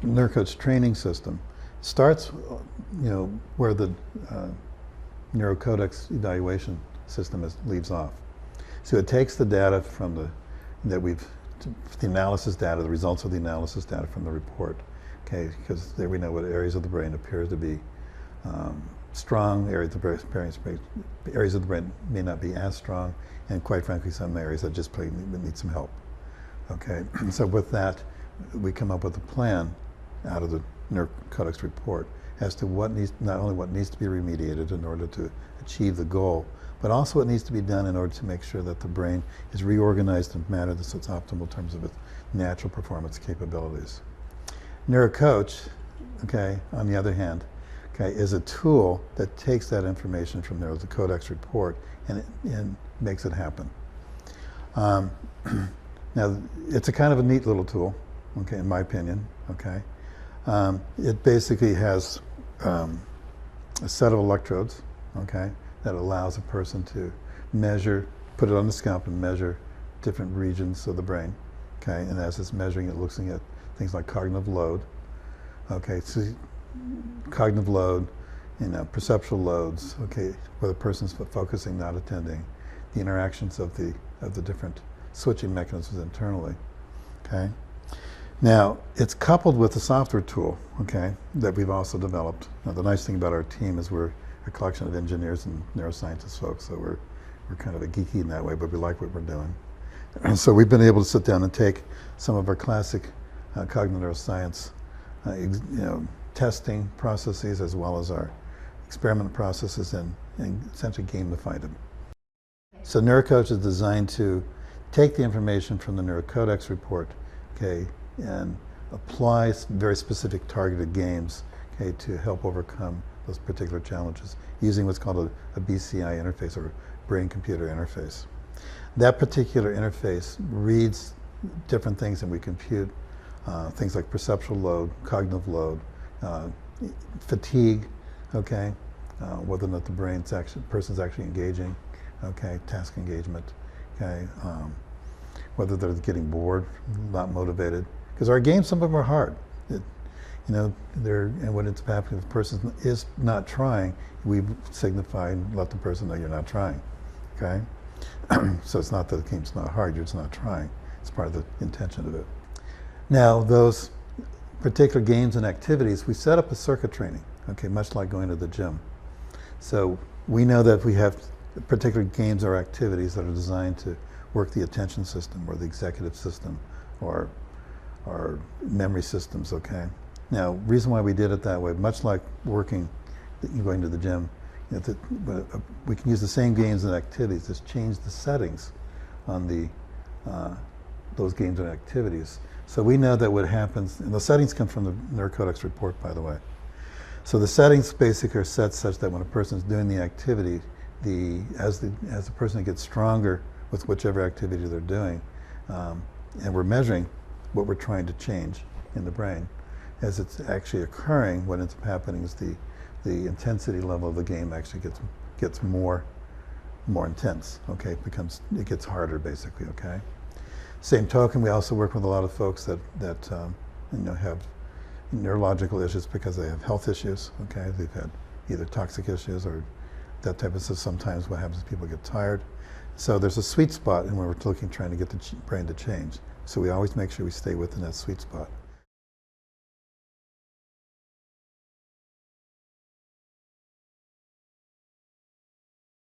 neurocoach training system starts, where the neurocodex evaluation system leaves off. So it takes the data from the analysis data, the results of the analysis data from the report, okay, because there we know what areas of the brain appears to be strong, areas of the brain may not be as strong, and quite frankly, some areas that just need some help. Okay, so with that, we come up with a plan out of the neurocodex report as to not only what needs to be remediated in order to achieve the goal, but also what needs to be done in order to make sure that the brain is reorganized in a manner that's optimal in terms of its natural performance capabilities. Neurocoach, okay, on the other hand, okay, is a tool that takes that information from the codex report and makes it happen. Now, it's a kind of a neat little tool, okay, in my opinion, okay. It basically has a set of electrodes, okay, that allows a person to measure, put it on the scalp and measure different regions of the brain, okay, and as it's measuring it, looking at things like cognitive load, okay, so cognitive load, perceptual loads, okay, where the person's focusing, not attending, the interactions of the different switching mechanisms internally, okay. Now, it's coupled with a software tool, okay, that we've also developed. Now, the nice thing about our team is we're a collection of engineers and neuroscientists folks, so we're kind of a geeky in that way, but we like what we're doing. And so we've been able to sit down and take some of our classic cognitive neuroscience testing processes as well as our experiment processes and essentially gamify them. So neurocoach is designed to take the information from the neurocodex report, okay, and apply very specific targeted games, okay, to help overcome those particular challenges using what's called a BCI interface, or brain-computer interface. That particular interface reads different things, and we compute things like perceptual load, cognitive load, fatigue, okay, whether or not the person's actually engaging, okay, task engagement, okay, whether they're getting bored, not motivated. Because our games, some of them are hard. And when it's happening, if the person is not trying, we signify and let the person know you're not trying, okay? So it's not that the game's not hard, you're just not trying. It's part of the intention of it. Now, those particular games and activities, we set up a circuit training, okay, much like going to the gym. So we know that we have particular games or activities that are designed to work the attention system or the executive system or memory systems, okay? Now, reason why we did it that way, much like going to the gym, we can use the same games and activities, just change the settings on those games and activities. So we know that what happens, and the settings come from the neurocodex report, by the way. So the settings basically are set such that when a person is doing the activity, as the person gets stronger with whichever activity they're doing, and we're measuring what we're trying to change in the brain, as it's actually occurring, what ends up happening is the intensity level of the game actually gets more intense, okay? It gets harder, basically, okay? Same token, we also work with a lot of folks that have neurological issues because they have health issues, okay? They've had either toxic issues or that type of stuff. Sometimes what happens is people get tired. So there's a sweet spot in where we're trying to get the brain to change. So we always make sure we stay within that sweet spot.